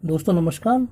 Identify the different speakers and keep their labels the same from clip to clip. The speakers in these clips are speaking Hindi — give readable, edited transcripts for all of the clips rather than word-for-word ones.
Speaker 1: दोस्तों नमस्कार।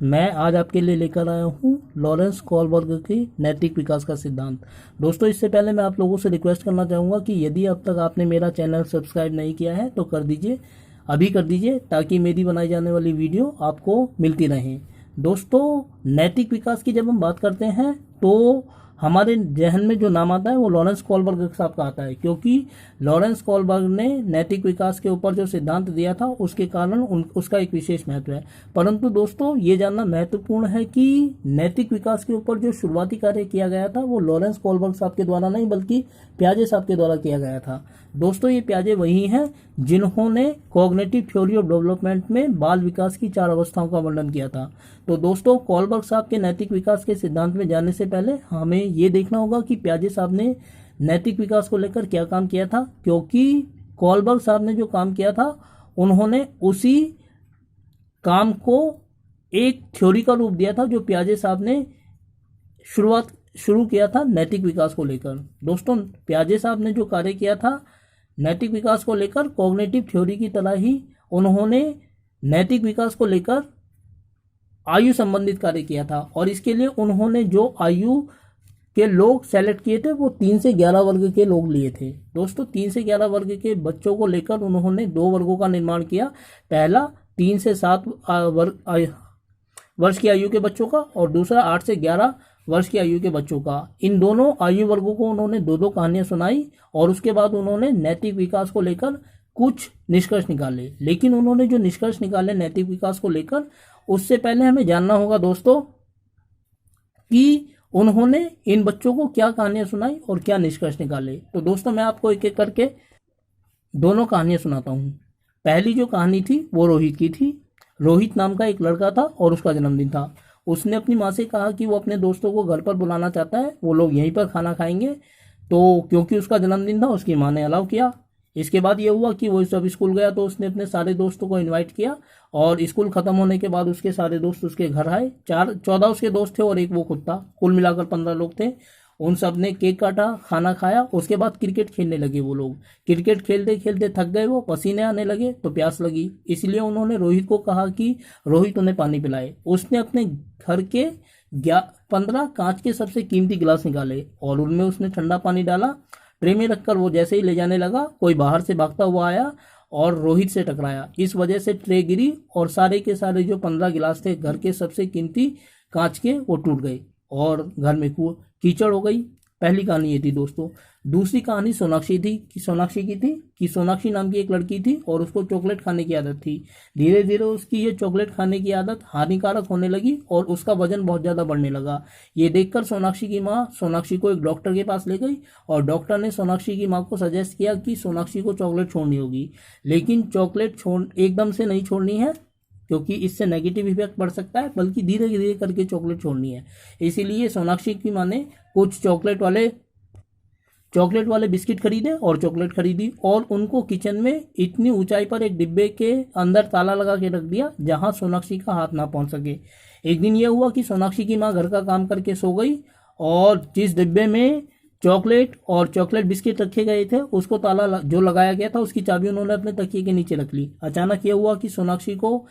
Speaker 1: मैं आज आपके लिए लेकर आया हूँ लॉरेंस कोलबर्ग की नैतिक विकास का सिद्धांत। दोस्तों इससे पहले मैं आप लोगों से रिक्वेस्ट करना चाहूँगा कि यदि अब तक आपने मेरा चैनल सब्सक्राइब नहीं किया है तो कर दीजिए, अभी कर दीजिए, ताकि मेरी बनाई जाने वाली वीडियो आपको मिलती रहे। दोस्तों नैतिक विकास की जब हम बात करते हैं तो हमारे जहन में जो नाम आता है वो लॉरेंस कोलबर्ग साहब का आता है, क्योंकि लॉरेंस कोलबर्ग ने नैतिक विकास के ऊपर जो सिद्धांत दिया था उसके कारण उसका एक विशेष महत्व है। परंतु दोस्तों ये जानना महत्वपूर्ण है कि नैतिक विकास के ऊपर जो शुरुआती कार्य किया गया था वो लॉरेंस कोलबर्ग साहब के द्वारा नहीं बल्कि पियाजे साहब के द्वारा किया गया था। दोस्तों ये पियाजे वही हैं जिन्होंने कॉग्निटिव थ्योरी ऑफ डेवलपमेंट में बाल विकास की 4 अवस्थाओं का वर्णन किया था। तो दोस्तों कोलबर्ग साहब के नैतिक विकास के सिद्धांत में जाने से पहले हमें ये देखना होगा कि पियाजे साहब ने नैतिक विकास को लेकर क्या काम किया था, क्योंकि कोलबर्ग साहब ने जो काम किया था उन्होंने उसी काम को एक थ्योरी का रूप दिया था जो पियाजे साहब ने शुरू किया था नैतिक विकास को लेकर। दोस्तों पियाजे साहब ने जो कार्य किया था नैतिक विकास को लेकर कॉग्निटिव थ्योरी की तरह ही उन्होंने नैतिक विकास को लेकर आयु संबंधित कार्य किया था, और इसके लिए उन्होंने जो आयु के लोग सेलेक्ट किए थे वो 3 से 11 वर्ग के लोग लिए थे। दोस्तों 3 से 11 वर्ग के बच्चों को लेकर उन्होंने 2 वर्गों का निर्माण किया। पहला 3 से 7 वर्ष की आयु के बच्चों का और दूसरा 8 से 11 वर्ष की आयु के बच्चों का। इन दोनों आयु वर्गों को उन्होंने 2-2 कहानियां सुनाई और उसके बाद उन्होंने नैतिक विकास को लेकर कुछ निष्कर्ष निकाले। लेकिन उन्होंने जो निष्कर्ष निकाले नैतिक विकास को लेकर, उससे पहले हमें जानना होगा दोस्तों कि उन्होंने इन बच्चों को क्या कहानियां सुनाई और क्या निष्कर्ष निकाले। तो दोस्तों मैं आपको एक एक करके दोनों कहानियां सुनाता हूँ। पहली जो कहानी थी वो रोहित की थी। रोहित नाम का एक लड़का था और उसका जन्मदिन था। उसने अपनी माँ से कहा कि वो अपने दोस्तों को घर पर बुलाना चाहता है, वो लोग यहीं पर खाना खाएंगे। तो क्योंकि उसका जन्मदिन था उसकी माँ ने अलाउ किया। इसके बाद ये हुआ कि वो जब स्कूल गया तो उसने अपने सारे दोस्तों को इनवाइट किया और स्कूल खत्म होने के बाद उसके सारे दोस्त उसके घर आए। 14 उसके दोस्त थे और एक वो खुद था, कुल मिलाकर 15 लोग थे। उन सब ने केक काटा, खाना खाया। उसके बाद क्रिकेट खेलने लगे। वो लोग क्रिकेट खेलते खेलते थक गए, वो पसीने आने लगे तो प्यास लगी, इसलिए उन्होंने रोहित को कहा कि रोहित उन्हें पानी पिलाए। उसने अपने घर के 15 कांच के सबसे कीमती गिलास निकाले और उनमें उसने ठंडा पानी डाला। ट्रे में रखकर वो जैसे ही ले जाने लगा, कोई बाहर से भागता हुआ आया और रोहित से टकराया। इस वजह से ट्रे गिरी और सारे के सारे जो 15 गिलास थे घर के सबसे कीमती कांच के, वो टूट गए और घर में कीचड़ हो गई। पहली कहानी ये थी दोस्तों। दूसरी कहानी सोनाक्षी की सोनाक्षी नाम की एक लड़की थी और उसको चॉकलेट खाने की आदत थी। धीरे धीरे उसकी ये चॉकलेट खाने की आदत हानिकारक होने लगी और उसका वजन बहुत ज़्यादा बढ़ने लगा। ये देखकर सोनाक्षी की माँ सोनाक्षी को एक डॉक्टर के पास ले गई और डॉक्टर ने सोनाक्षी की माँ को सजेस्ट किया कि सोनाक्षी को चॉकलेट छोड़नी होगी, लेकिन चॉकलेट एकदम से नहीं छोड़नी है क्योंकि इससे नेगेटिव इफेक्ट पड़ सकता है, बल्कि धीरे धीरे करके चॉकलेट छोड़नी है। इसीलिए सोनाक्षी की माँ ने कुछ चॉकलेट वाले बिस्किट खरीदे और चॉकलेट खरीदी और उनको किचन में इतनी ऊंचाई पर एक डिब्बे के अंदर ताला लगा के रख दिया जहां सोनाक्षी का हाथ ना पहुंच सके। एक दिन यह हुआ कि सोनाक्षी की माँ घर का काम करके सो गई और जिस डिब्बे में चॉकलेट बिस्किट रखे गए थे उसको ताला जो लगाया गया था उसकी चाबी उन्होंने अपने तकिए के नीचे रख ली। अचानक यह हुआ कि सोनाक्षी को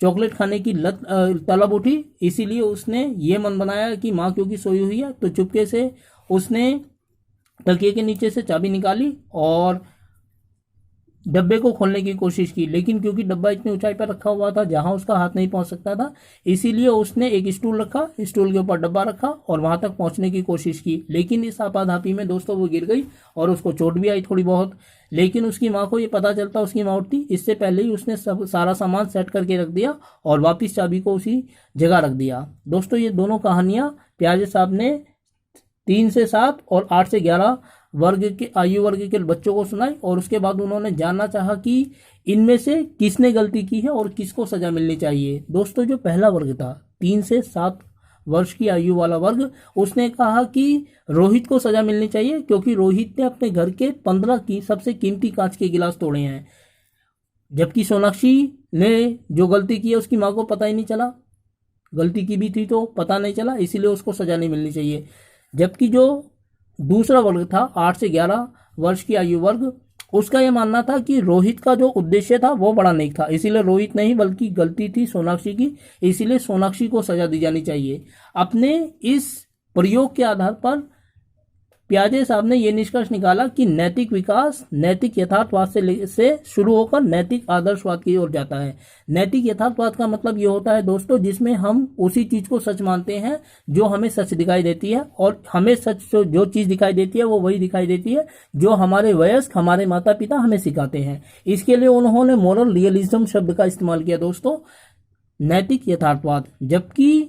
Speaker 1: चॉकलेट खाने की तलब उठी, इसीलिए उसने ये मन बनाया कि माँ क्योंकि सोई हुई है तो चुपके से उसने तकिए के नीचे से चाबी निकाली और डब्बे को खोलने की कोशिश की। लेकिन क्योंकि डब्बा इतनी ऊंचाई पर रखा हुआ था जहां उसका हाथ नहीं पहुंच सकता था, इसीलिए उसने एक स्टूल रखा, स्टूल के ऊपर डब्बा रखा और वहां तक पहुंचने की कोशिश की। लेकिन इस आपाधापी में दोस्तों वो गिर गई और उसको चोट भी आई थोड़ी बहुत। लेकिन उसकी माँ को ये पता चलता उसकी माँ उठती, इससे पहले ही उसने सारा सामान सेट करके रख दिया और वापिस चाबी को उसी जगह रख दिया। दोस्तों ये दोनों कहानियां पियाजे साहब ने 3 से 7 और 8 से 11 आयु वर्ग के बच्चों को सुनाई और उसके बाद उन्होंने जानना चाहा कि इनमें से किसने गलती की है और किसको सजा मिलनी चाहिए। दोस्तों जो पहला वर्ग था 3 से 7 वर्ष की आयु वाला वर्ग, उसने कहा कि रोहित को सजा मिलनी चाहिए क्योंकि रोहित ने अपने घर के 15 की सबसे कीमती कांच के गिलास तोड़े हैं, जबकि सोनाक्षी ने जो गलती की है उसकी माँ को पता ही नहीं चला, गलती की भी थी तो पता नहीं चला, इसीलिए उसको सजा नहीं मिलनी चाहिए। जबकि जो दूसरा वर्ग था 8 से 11 वर्ष की आयु वर्ग, उसका यह मानना था कि रोहित का जो उद्देश्य था वो बड़ा नेक था, इसीलिए रोहित नहीं बल्कि गलती थी सोनाक्षी की, इसीलिए सोनाक्षी को सजा दी जानी चाहिए। अपने इस प्रयोग के आधार पर प्याजे साहब ने यह निष्कर्ष निकाला कि नैतिक विकास नैतिक यथार्थवाद से शुरू होकर नैतिक आदर्शवाद की ओर जाता है। नैतिक यथार्थवाद का मतलब ये होता है दोस्तों, जिसमें हम उसी चीज को सच मानते हैं जो हमें सच दिखाई देती है, और हमें सच जो चीज दिखाई देती है वो वही दिखाई देती है जो हमारे वयस्क हमारे माता पिता हमें सिखाते हैं। इसके लिए उन्होंने मोरल रियलिज्म शब्द का इस्तेमाल किया दोस्तों, नैतिक यथार्थवाद। जबकि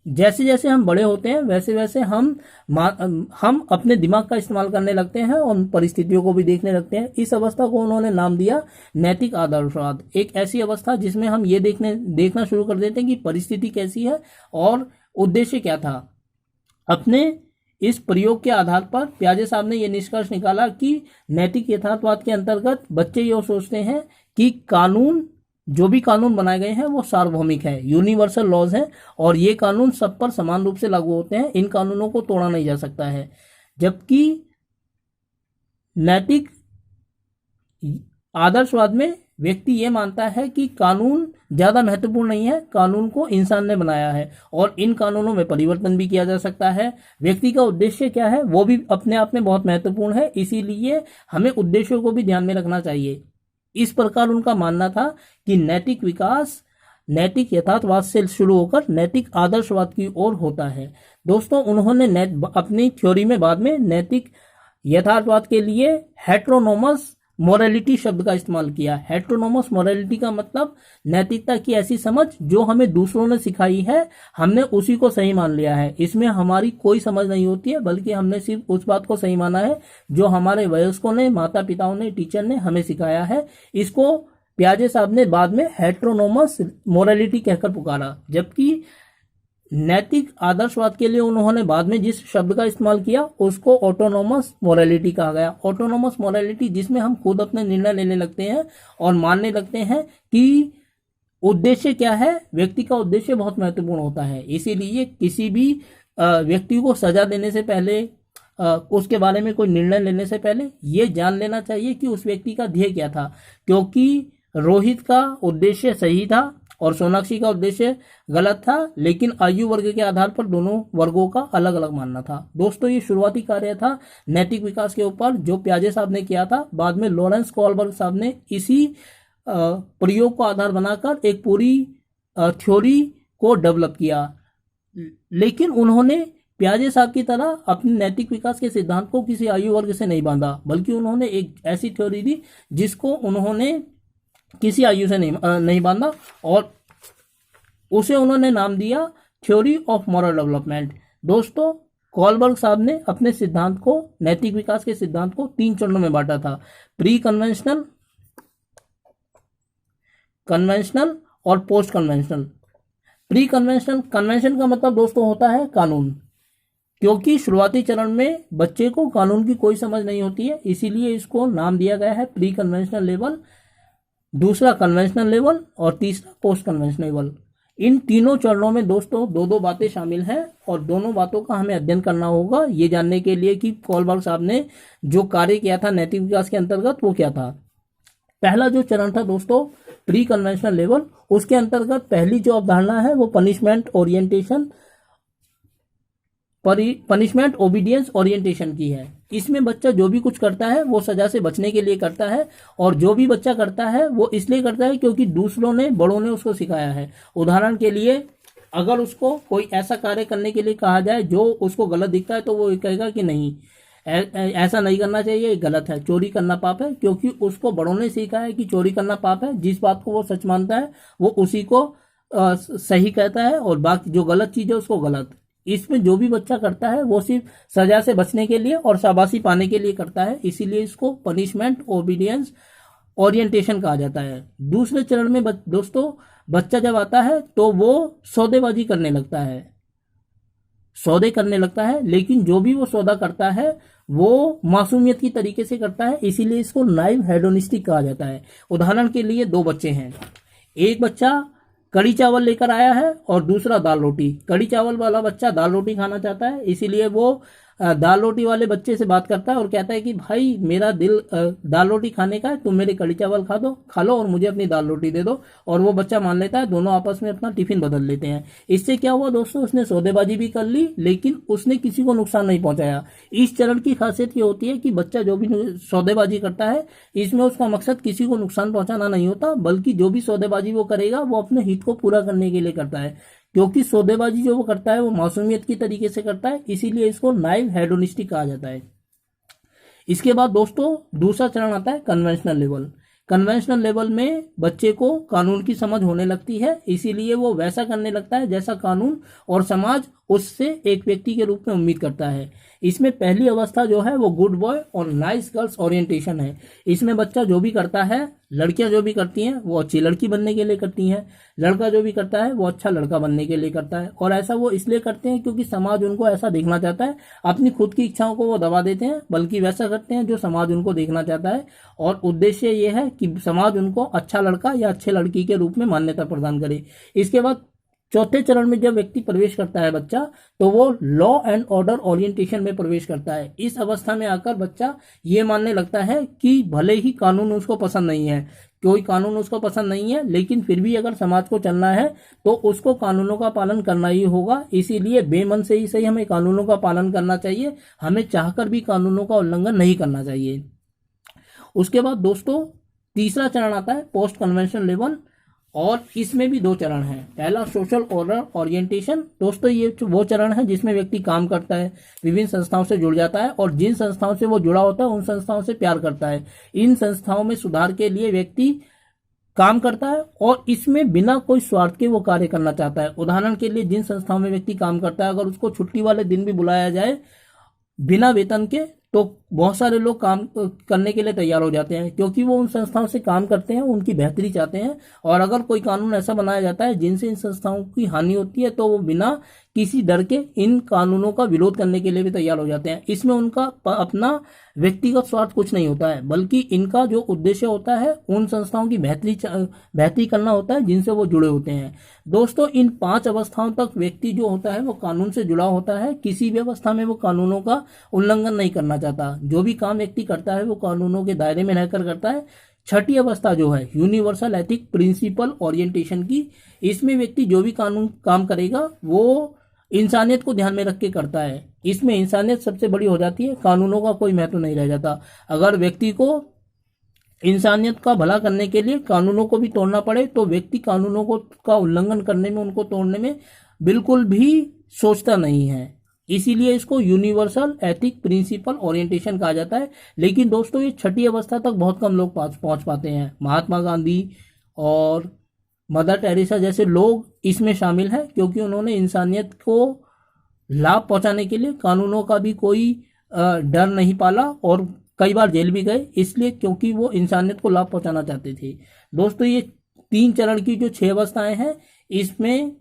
Speaker 1: जैसे जैसे हम बड़े होते हैं वैसे वैसे हम अपने दिमाग का इस्तेमाल करने लगते हैं और परिस्थितियों को भी देखने लगते हैं। इस अवस्था को उन्होंने नाम दिया नैतिक आदर्शवाद। एक ऐसी अवस्था जिसमें हम ये देखना शुरू कर देते हैं कि परिस्थिति कैसी है और उद्देश्य क्या था। अपने इस प्रयोग के आधार पर प्याजे साहब ने यह निष्कर्ष निकाला कि नैतिक यथार्थवाद के अंतर्गत बच्चे ये सोचते हैं कि कानून, जो भी कानून बनाए गए हैं वो सार्वभौमिक है, यूनिवर्सल लॉज हैं, और ये कानून सब पर समान रूप से लागू होते हैं, इन कानूनों को तोड़ा नहीं जा सकता है। जबकि नैतिक आदर्शवाद में व्यक्ति ये मानता है कि कानून ज्यादा महत्वपूर्ण नहीं है, कानून को इंसान ने बनाया है और इन कानूनों में परिवर्तन भी किया जा सकता है। व्यक्ति का उद्देश्य क्या है वो भी अपने आप में बहुत महत्वपूर्ण है, इसीलिए हमें उद्देश्यों को भी ध्यान में रखना चाहिए। इस प्रकार उनका मानना था कि नैतिक विकास नैतिक यथार्थवाद से शुरू होकर नैतिक आदर्शवाद की ओर होता है। दोस्तों, उन्होंने अपनी थ्योरी में बाद में नैतिक यथार्थवाद के लिए हेट्रोनोमस मोरालिटी शब्द का इस्तेमाल किया। हेट्रोनोमस मोरालिटी का मतलब नैतिकता की ऐसी समझ जो हमें दूसरों ने सिखाई है, हमने उसी को सही मान लिया है। इसमें हमारी कोई समझ नहीं होती है, बल्कि हमने सिर्फ उस बात को सही माना है जो हमारे वयस्कों ने, माता पिताओं ने, टीचर ने हमें सिखाया है। इसको प्याजे साहब ने बाद में हेट्रोनोमस मोरालिटी कहकर पुकारा। जबकि नैतिक आदर्शवाद के लिए उन्होंने बाद में जिस शब्द का इस्तेमाल किया उसको ऑटोनोमस मोरालिटी कहा गया। ऑटोनोमस मोरालिटी जिसमें हम खुद अपने निर्णय लेने लगते हैं और मानने लगते हैं कि उद्देश्य क्या है। व्यक्ति का उद्देश्य बहुत महत्वपूर्ण होता है, इसीलिए किसी भी व्यक्ति को सजा देने से पहले, उसके बारे में कोई निर्णय लेने से पहले ये जान लेना चाहिए कि उस व्यक्ति का ध्येय क्या था। क्योंकि रोहित का उद्देश्य सही था और सोनाक्षी का उद्देश्य गलत था, लेकिन आयु वर्ग के आधार पर दोनों वर्गों का अलग अलग मानना था। दोस्तों, ये शुरुआती कार्य था नैतिक विकास के ऊपर जो प्याजे साहब ने किया था। बाद में लॉरेंस कोलबर्ग साहब ने इसी प्रयोग को आधार बनाकर एक पूरी थ्योरी को डेवलप किया। लेकिन उन्होंने प्याजे साहब की तरह अपने नैतिक विकास के सिद्धांत को किसी आयु वर्ग से नहीं बांधा, बल्कि उन्होंने एक ऐसी थ्योरी दी जिसको उन्होंने किसी आयु से नहीं बांधा और उसे उन्होंने नाम दिया थ्योरी ऑफ मॉरल डेवलपमेंट। दोस्तों, कोलबर्ग साहब ने अपने सिद्धांत को, नैतिक विकास के सिद्धांत को 3 चरणों में बांटा था, प्री कन्वेंशनल, कन्वेंशनल और post conventional. Pre conventional, convention का मतलब दोस्तों होता है कानून। क्योंकि शुरुआती चरण में बच्चे को कानून की कोई समझ नहीं होती है, इसीलिए इसको नाम दिया गया है प्री कन्वेंशनल लेवल, दूसरा कन्वेंशनल लेवल और तीसरा पोस्ट कन्वेंशनल लेवल। इन तीनों चरणों में दोस्तों 2-2 बातें शामिल हैं और दोनों बातों का हमें अध्ययन करना होगा ये जानने के लिए कि कोलबर्ग साहब ने जो कार्य किया था नैतिक विकास के अंतर्गत वो क्या था। पहला जो चरण था दोस्तों प्री कन्वेंशनल लेवल, उसके अंतर्गत पहली जो अवधारणा है वो पनिशमेंट ओबीडियंस ओरिएंटेशन की है। इसमें बच्चा जो भी कुछ करता है वो सजा से बचने के लिए करता है, और जो भी बच्चा करता है वो इसलिए करता है क्योंकि दूसरों ने, बड़ों ने उसको सिखाया है। उदाहरण के लिए अगर उसको कोई ऐसा कार्य करने के लिए कहा जाए जो उसको गलत दिखता है तो वो कहेगा कि नहीं, ऐसा नहीं करना चाहिए, गलत है, चोरी करना पाप है, क्योंकि उसको बड़ों ने सिखाया है कि चोरी करना पाप है। जिस बात को वो सच मानता है वो उसी को सही कहता है और बाकी जो गलत चीज है उसको गलत। इसमें जो भी बच्चा करता है वो सिर्फ सजा से बचने के लिए और शाबाशी पाने के लिए करता है, इसीलिए इसको पनिशमेंट ओबीडियंस ओरिएंटेशन कहा जाता है। दूसरे चरण में दोस्तों बच्चा जब आता है तो वो सौदेबाजी करने लगता है, सौदे करने लगता है, लेकिन जो भी वो सौदा करता है वो मासूमियत की तरीके से करता है, इसीलिए इसको नाइव हेडोनिस्टिक कहा जाता है। उदाहरण के लिए 2 बच्चे हैं, एक बच्चा कड़ी चावल लेकर आया है और दूसरा दाल रोटी। कड़ी चावल वाला बच्चा दाल रोटी खाना चाहता है, इसीलिए वो दाल रोटी वाले बच्चे से बात करता है और कहता है कि भाई मेरा दिल दाल रोटी खाने का है, तुम मेरे कढ़ी चावल खा लो और मुझे अपनी दाल रोटी दे दो। और वो बच्चा मान लेता है, दोनों आपस में अपना टिफिन बदल लेते हैं। इससे क्या हुआ दोस्तों, उसने सौदेबाजी भी कर ली लेकिन उसने किसी को नुकसान नहीं पहुंचाया। इस चरण की खासियत ये होती है कि बच्चा जो भी सौदेबाजी करता है इसमें उसका मकसद किसी को नुकसान पहुंचाना नहीं होता, बल्कि जो भी सौदेबाजी वो करेगा वो अपने हित को पूरा करने के लिए करता है। क्योंकि सौदेबाजी जो वो करता है वो मासूमियत की तरीके से करता है, इसीलिए इसको नाइव हेडोनिस्टिक कहा जाता है। इसके बाद दोस्तों दूसरा चरण आता है कन्वेंशनल लेवल। कन्वेंशनल लेवल में बच्चे को कानून की समझ होने लगती है, इसीलिए वो वैसा करने लगता है जैसा कानून और समाज उससे एक व्यक्ति के रूप में उम्मीद करता है। इसमें पहली अवस्था जो है वो गुड बॉय और नाइस गर्ल्स ओरिएंटेशन है। इसमें बच्चा जो भी करता है, लड़कियां जो भी करती हैं वो अच्छी लड़की बनने के लिए करती हैं, लड़का जो भी करता है वो अच्छा लड़का बनने के लिए करता है। और ऐसा वो इसलिए करते हैं क्योंकि समाज उनको ऐसा देखना चाहता है। अपनी खुद की इच्छाओं को वो दबा देते हैं, बल्कि वैसा करते हैं जो समाज उनको देखना चाहता है। और उद्देश्य ये है कि समाज उनको अच्छा लड़का या अच्छे लड़की के रूप में मान्यता प्रदान करे। इसके बाद चौथे चरण में जब व्यक्ति प्रवेश करता है बच्चा, तो वो लॉ एंड ऑर्डर ओरिएंटेशन में प्रवेश करता है। इस अवस्था में आकर बच्चा ये मानने लगता है कि भले ही कानून उसको पसंद नहीं है, कोई कानून उसको पसंद नहीं है, लेकिन फिर भी अगर समाज को चलना है तो उसको कानूनों का पालन करना ही होगा। इसीलिए बेमन से ही सही हमें कानूनों का पालन करना चाहिए, हमें चाहकर भी कानूनों का उल्लंघन नहीं करना चाहिए। उसके बाद दोस्तों तीसरा चरण आता है पोस्ट कन्वेंशन लेवल, और इसमें भी दो चरण हैं। पहला सोशल ऑर्डर ओरिएंटेशन। दोस्तों ये वो चरण है जिसमें व्यक्ति काम करता है, विभिन्न संस्थाओं से जुड़ जाता है और जिन संस्थाओं से वो जुड़ा होता है उन संस्थाओं से प्यार करता है। इन संस्थाओं में सुधार के लिए व्यक्ति काम करता है और इसमें बिना कोई स्वार्थ के वो कार्य करना चाहता है। उदाहरण के लिए जिन संस्थाओं में व्यक्ति काम करता है, अगर उसको छुट्टी वाले दिन भी बुलाया जाए बिना वेतन के, तो बहुत सारे लोग काम करने के लिए तैयार हो जाते हैं, क्योंकि वो उन संस्थाओं से काम करते हैं, उनकी बेहतरी चाहते हैं। और अगर कोई कानून ऐसा बनाया जाता है जिनसे इन संस्थाओं की हानि होती है, तो वो बिना किसी डर के इन कानूनों का विरोध करने के लिए भी तैयार हो जाते हैं। इसमें उनका अपना व्यक्तिगत स्वार्थ कुछ नहीं होता है, बल्कि इनका जो उद्देश्य होता है उन संस्थाओं की बेहतरी करना होता है जिनसे वो जुड़े होते हैं। दोस्तों इन 5 अवस्थाओं तक व्यक्ति जो होता है वो कानून से जुड़ा होता है, किसी भी अवस्था में वो कानूनों का उल्लंघन नहीं करना चाहता। जो भी काम व्यक्ति करता है वो कानूनों के दायरे में रहकर करता है। छठी अवस्था जो है यूनिवर्सल एथिक प्रिंसिपल ओरिएंटेशन की, इसमें व्यक्ति जो भी कानून काम करेगा वो इंसानियत को ध्यान में रख के करता है। इसमें इंसानियत सबसे बड़ी हो जाती है, कानूनों का कोई महत्व नहीं रह जाता। अगर व्यक्ति को इंसानियत का भला करने के लिए कानूनों को भी तोड़ना पड़े तो व्यक्ति कानूनों को का उल्लंघन करने में, उनको तोड़ने में बिल्कुल भी सोचता नहीं है। इसीलिए इसको यूनिवर्सल एथिक प्रिंसिपल ओरिएंटेशन कहा जाता है। लेकिन दोस्तों ये छठी अवस्था तक बहुत कम लोग पहुंच पाते हैं। महात्मा गांधी और मदर टेरेसा जैसे लोग इसमें शामिल हैं, क्योंकि उन्होंने इंसानियत को लाभ पहुंचाने के लिए कानूनों का भी कोई डर नहीं पाला और कई बार जेल भी गए, इसलिए क्योंकि वो इंसानियत को लाभ पहुंचाना चाहते थे। दोस्तों ये 3 चरण की जो 6 अवस्थाएं हैं, इसमें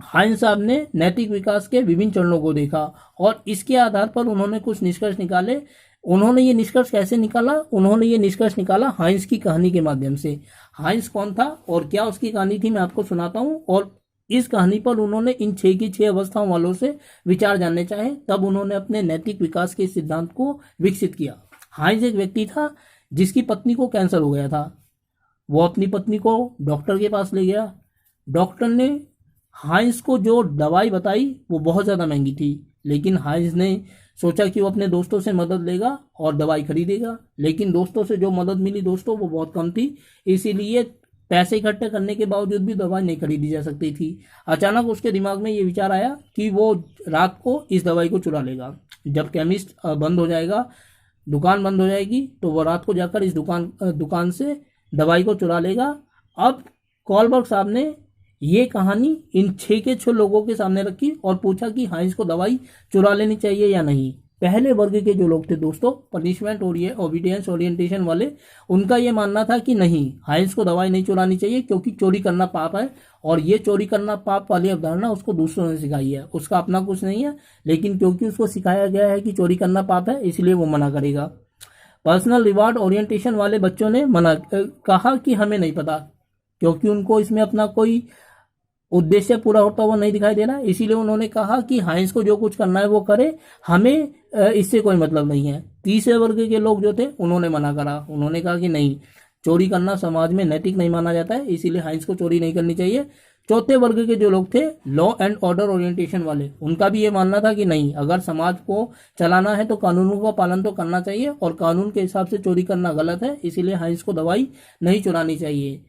Speaker 1: हाइन साहब ने नैतिक विकास के विभिन्न चरणों को देखा और इसके आधार पर उन्होंने कुछ निष्कर्ष निकाले। उन्होंने ये निष्कर्ष कैसे निकाला? उन्होंने ये निष्कर्ष निकाला हाइंस की कहानी के माध्यम से। हाइंस कौन था और क्या उसकी कहानी थी, मैं आपको सुनाता हूँ। और इस कहानी पर उन्होंने इन 6 की 6 अवस्थाओं वालों से विचार जानने चाहे, तब उन्होंने अपने नैतिक विकास के सिद्धांत को विकसित किया। हाइंस एक व्यक्ति था जिसकी पत्नी को कैंसर हो गया था। वो अपनी पत्नी को डॉक्टर के पास ले गया। डॉक्टर ने हाइंस को जो दवाई बताई वो बहुत ज़्यादा महंगी थी, लेकिन हाइंस ने सोचा कि वो अपने दोस्तों से मदद लेगा और दवाई खरीदेगा। लेकिन दोस्तों से जो मदद मिली दोस्तों वो बहुत कम थी, इसीलिए पैसे इकट्ठे करने के बावजूद भी दवाई नहीं खरीदी जा सकती थी। अचानक उसके दिमाग में ये विचार आया कि वो रात को इस दवाई को चुरा लेगा। जब केमिस्ट बंद हो जाएगा, दुकान बंद हो जाएगी, तो वो रात को जाकर इस दुकान से दवाई को चुरा लेगा। अब कॉलबर्ग साहब ने ये कहानी इन 6 के 6 लोगों के सामने रखी और पूछा कि हाइंस को दवाई चुरा लेनी चाहिए या नहीं। पहले वर्ग के जो लोग थे दोस्तों, पनिशमेंट और ये ओबीडियंस ओरिएंटेशन वाले, उनका ये मानना था कि नहीं, हाइंस को दवाई नहीं चुरानी चाहिए क्योंकि चोरी करना पाप है। और ये चोरी करना पाप वाली अवधारणा उसको दूसरों ने सिखाई है, उसका अपना कुछ नहीं है, लेकिन क्योंकि उसको सिखाया गया है कि चोरी करना पाप है, इसलिए वो मना करेगा। पर्सनल रिवार्ड ओरिएंटेशन वाले बच्चों ने कहा कि हमें नहीं पता, क्योंकि उनको इसमें अपना कोई उद्देश्य पूरा होता हुआ नहीं दिखाई दे रहा है। इसीलिए उन्होंने कहा कि हाइंस को जो कुछ करना है वो करे, हमें इससे कोई मतलब नहीं है। तीसरे वर्ग के लोग जो थे उन्होंने मना करा, उन्होंने कहा कि नहीं, चोरी करना समाज में नैतिक नहीं माना जाता है, इसीलिए हाइंस को चोरी नहीं करनी चाहिए। चौथे वर्ग के जो लोग थे, लॉ एंड ऑर्डर ओरिएंटेशन वाले, उनका भी ये मानना था कि नहीं, अगर समाज को चलाना है तो कानूनों का पालन तो करना चाहिए और कानून के हिसाब से चोरी करना गलत है, इसीलिए हाइंस को दवाई नहीं चुरानी चाहिए।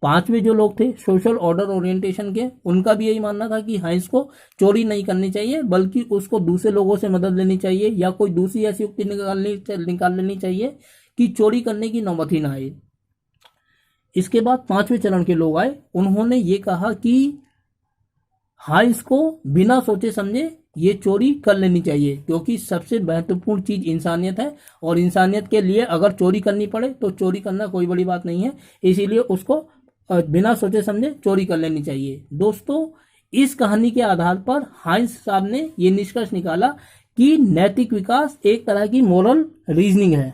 Speaker 1: पांचवें जो लोग थे सोशल ऑर्डर ओरिएंटेशन के, उनका भी यही मानना था कि हाइंस को चोरी नहीं करनी चाहिए, बल्कि उसको दूसरे लोगों से मदद लेनी चाहिए या कोई दूसरी ऐसी युक्ति निकाल लेनी चाहिए कि चोरी करने की नौबत ही ना आए। इसके बाद पांचवें चरण के लोग आए, उन्होंने ये कहा कि हाइंस को बिना सोचे समझे ये चोरी कर लेनी चाहिए, क्योंकि सबसे महत्वपूर्ण चीज इंसानियत है और इंसानियत के लिए अगर चोरी करनी पड़े तो चोरी करना कोई बड़ी बात नहीं है, इसीलिए उसको बिना सोचे समझे चोरी कर लेनी चाहिए। दोस्तों, इस कहानी के आधार पर हाइंस साहब ने ये निष्कर्ष निकाला कि नैतिक विकास एक तरह की मोरल रीजनिंग है।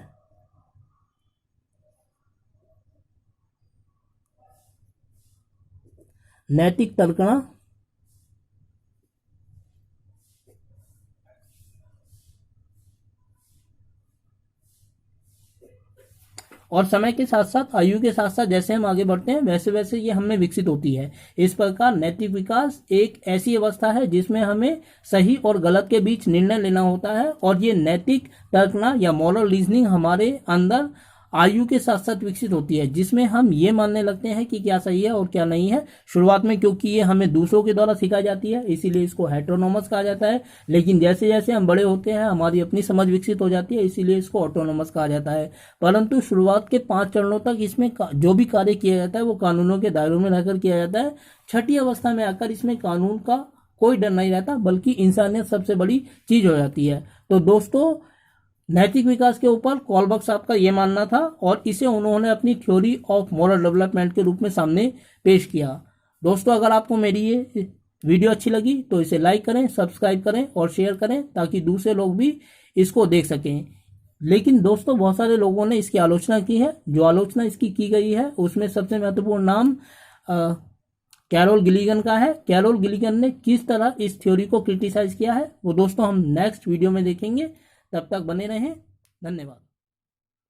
Speaker 1: नैतिक तर्कना और समय के साथ साथ, आयु के साथ साथ जैसे हम आगे बढ़ते हैं वैसे वैसे ये हमें विकसित होती है। इस प्रकार नैतिक विकास एक ऐसी अवस्था है जिसमें हमें सही और गलत के बीच निर्णय लेना होता है और ये नैतिक तर्कना या मॉरल रीजनिंग हमारे अंदर आयु के साथ साथ विकसित होती है, जिसमें हम ये मानने लगते हैं कि क्या सही है और क्या नहीं है। शुरुआत में क्योंकि ये हमें दूसरों के द्वारा सिखाई जाती है, इसीलिए इसको हेटेरोनोमस कहा जाता है, लेकिन जैसे जैसे हम बड़े होते हैं हमारी अपनी समझ विकसित हो जाती है, इसीलिए इसको ऑटोनोमस कहा जाता है। परंतु शुरुआत के 5 चरणों तक इसमें जो भी कार्य किया जाता है वो कानूनों के दायरों में रहकर किया जाता है। छठी अवस्था में आकर इसमें कानून का कोई डर नहीं रहता, बल्कि इंसानियत सबसे बड़ी चीज हो जाती है। तो दोस्तों, नैतिक विकास के ऊपर कोलबर्ग साहब का यह मानना था और इसे उन्होंने अपनी थ्योरी ऑफ मॉरल डेवलपमेंट के रूप में सामने पेश किया। दोस्तों, अगर आपको मेरी ये वीडियो अच्छी लगी तो इसे लाइक करें, सब्सक्राइब करें और शेयर करें ताकि दूसरे लोग भी इसको देख सकें। लेकिन दोस्तों, बहुत सारे लोगों ने इसकी आलोचना की है। जो आलोचना इसकी की गई है उसमें सबसे महत्वपूर्ण नाम कैरोल गिलिगन का है। कैरोल गिलिगन ने किस तरह इस थ्योरी को क्रिटिसाइज किया है वो दोस्तों हम नेक्स्ट वीडियो में देखेंगे। तब तक बने रहें। धन्यवाद।